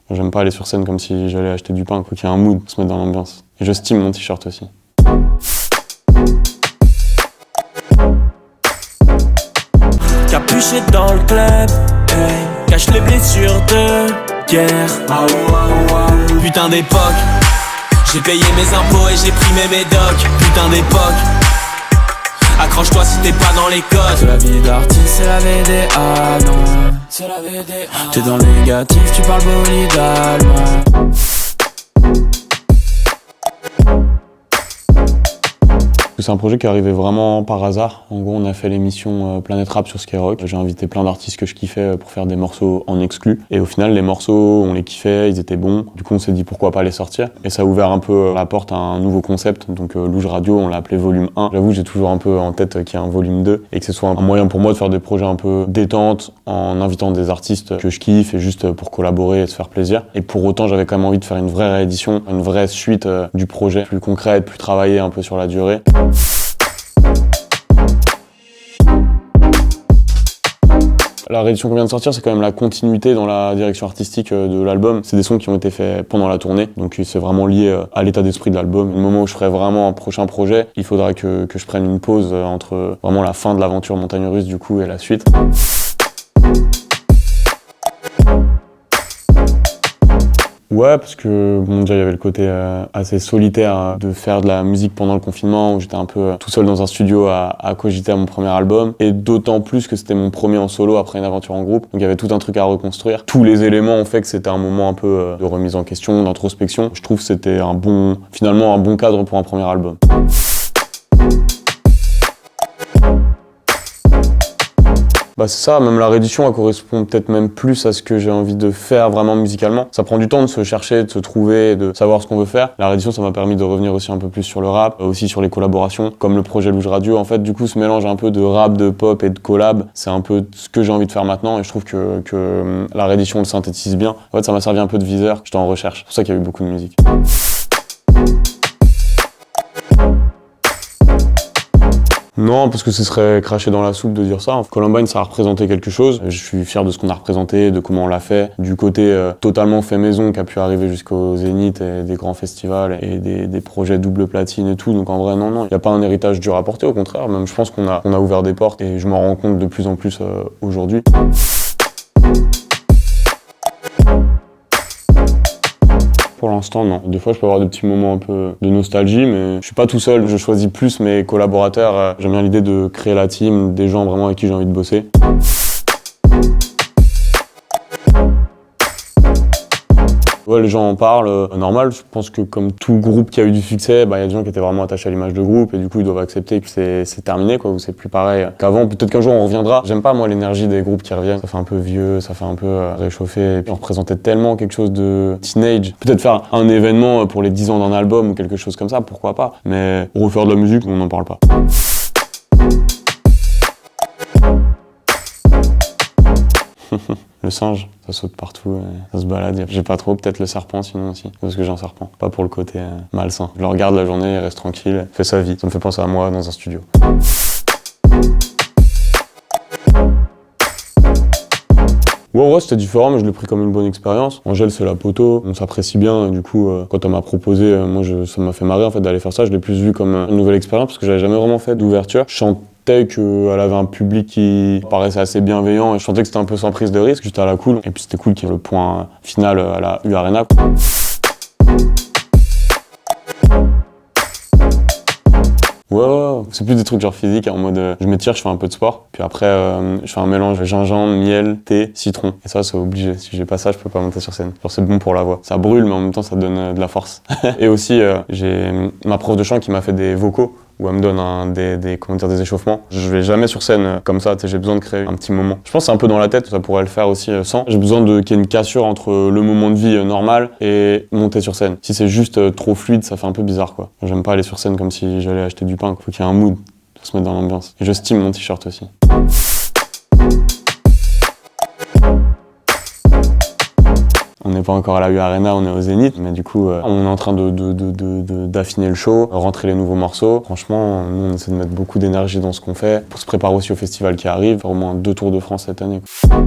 J'aime pas aller sur scène comme si j'allais acheter du pain, faut qu'il y ait un mood, se mettre dans l'ambiance. Et je stime mon t-shirt aussi. Capuché dans le club, hey, cache les blessures de guerre. Putain d'époque, j'ai payé mes impôts et j'ai pris mes médocs. Putain d'époque, accroche-toi si t'es pas dans les codes. C'est la vie d'artiste, c'est la VDA, non. C'est la VDA. T'es dans le négatif, tu parles bolide allemand. C'est un projet qui est arrivé vraiment par hasard. En gros, on a fait l'émission Planète Rap sur Skyrock. J'ai invité plein d'artistes que je kiffais pour faire des morceaux en exclu. Et au final, les morceaux, on les kiffait, ils étaient bons. Du coup, on s'est dit pourquoi pas les sortir. Et ça a ouvert un peu la porte à un nouveau concept. Donc Louge Radio, on l'a appelé volume 1. J'avoue, j'ai toujours un peu en tête qu'il y a un volume 2 et que ce soit un moyen pour moi de faire des projets un peu détente en invitant des artistes que je kiffe et juste pour collaborer et se faire plaisir. Et pour autant, j'avais quand même envie de faire une vraie réédition, une vraie suite du projet, plus concrète, plus travaillée un peu sur la durée. La réédition qu'on vient de sortir, c'est quand même la continuité dans la direction artistique de l'album. C'est des sons qui ont été faits pendant la tournée, donc c'est vraiment lié à l'état d'esprit de l'album. Au moment où je ferai vraiment un prochain projet, il faudra que je prenne une pause entre vraiment la fin de l'aventure Montagne Russe du coup et la suite. Ouais, parce que bon, déjà il y avait le côté assez solitaire de faire de la musique pendant le confinement où j'étais un peu tout seul dans un studio à cogiter à mon premier album, et d'autant plus que c'était mon premier en solo après une aventure en groupe, donc il y avait tout un truc à reconstruire. Tous les éléments ont fait que c'était un moment un peu de remise en question, d'introspection. Je trouve que c'était finalement un bon cadre pour un premier album. Bah c'est ça, même la réédition elle correspond peut-être même plus à ce que j'ai envie de faire vraiment musicalement. Ça prend du temps de se chercher, de se trouver, de savoir ce qu'on veut faire. La réédition ça m'a permis de revenir aussi un peu plus sur le rap, aussi sur les collaborations, comme le projet Louge Radio. En fait du coup ce mélange un peu de rap, de pop et de collab, c'est un peu ce que j'ai envie de faire maintenant et je trouve que la réédition le synthétise bien. En fait ça m'a servi un peu de viseur, j'étais en recherche, c'est pour ça qu'il y a eu beaucoup de musique. Non, parce que ce serait cracher dans la soupe de dire ça. Columbine, ça a représenté quelque chose. Je suis fier de ce qu'on a représenté, de comment on l'a fait, du côté totalement fait maison qui a pu arriver jusqu'au Zénith et des grands festivals et des projets double platine et tout. Donc en vrai, non, il n'y a pas un héritage dur à porter, au contraire. Même je pense qu'on a ouvert des portes et je m'en rends compte de plus en plus aujourd'hui. Pour l'instant, non. Des fois, je peux avoir des petits moments un peu de nostalgie, mais je suis pas tout seul. Je choisis plus mes collaborateurs. J'aime bien l'idée de créer la team, des gens vraiment avec qui j'ai envie de bosser. Ouais, les gens en parlent, normal. Je pense que comme tout groupe qui a eu du succès, il y a des gens qui étaient vraiment attachés à l'image de groupe et du coup ils doivent accepter que c'est terminé, quoi, ou c'est plus pareil qu'avant. Peut-être qu'un jour on reviendra. J'aime pas moi l'énergie des groupes qui reviennent. Ça fait un peu vieux, ça fait un peu réchauffé. Et puis on représentait tellement quelque chose de teenage. Peut-être faire un événement pour les 10 ans d'un album ou quelque chose comme ça, pourquoi pas. Mais refaire de la musique, on n'en parle pas. Le singe, ça saute partout, ça se balade. J'ai pas trop, peut-être le serpent sinon aussi, parce que j'ai un serpent. Pas pour le côté malsain. Je le regarde la journée, il reste tranquille, fait sa vie. Ça me fait penser à moi dans un studio. Ouais, c'était différent, mais je l'ai pris comme une bonne expérience. Angèle, c'est la poteau, on s'apprécie bien, et du coup, quand elle m'a proposé, ça m'a fait marrer en fait d'aller faire ça. Je l'ai plus vu comme une nouvelle expérience, parce que j'avais jamais vraiment fait d'ouverture. Je sentais qu'elle avait un public qui paraissait assez bienveillant, et je sentais que c'était un peu sans prise de risque, juste à la cool. Et puis c'était cool qu'il y ait le point final à la U Arena. Ouais, c'est plus des trucs genre physiques, en mode je m'étire, je fais un peu de sport, puis après je fais un mélange gingembre, miel, thé, citron. Et ça, c'est obligé. Si j'ai pas ça, je peux pas monter sur scène. Genre c'est bon pour la voix. Ça brûle, mais en même temps ça donne de la force. Et aussi, j'ai ma prof de chant qui m'a fait des vocaux, où elle me donne des échauffements. Je vais jamais sur scène comme ça, j'ai besoin de créer un petit moment. Je pense que c'est un peu dans la tête, ça pourrait le faire aussi sans. J'ai besoin qu'il y ait une cassure entre le moment de vie normal et monter sur scène. Si c'est juste trop fluide, ça fait un peu bizarre, quoi. J'aime pas aller sur scène comme si j'allais acheter du pain. Faut qu'il y ait un mood, faut se mettre dans l'ambiance. Et je stime mon t-shirt aussi. On n'est pas encore à la U Arena, on est au Zénith, mais du coup, on est en train d'affiner le show, rentrer les nouveaux morceaux. Franchement, nous, on essaie de mettre beaucoup d'énergie dans ce qu'on fait pour se préparer aussi au festival qui arrive, faire au moins 2 Tours de France cette année, quoi.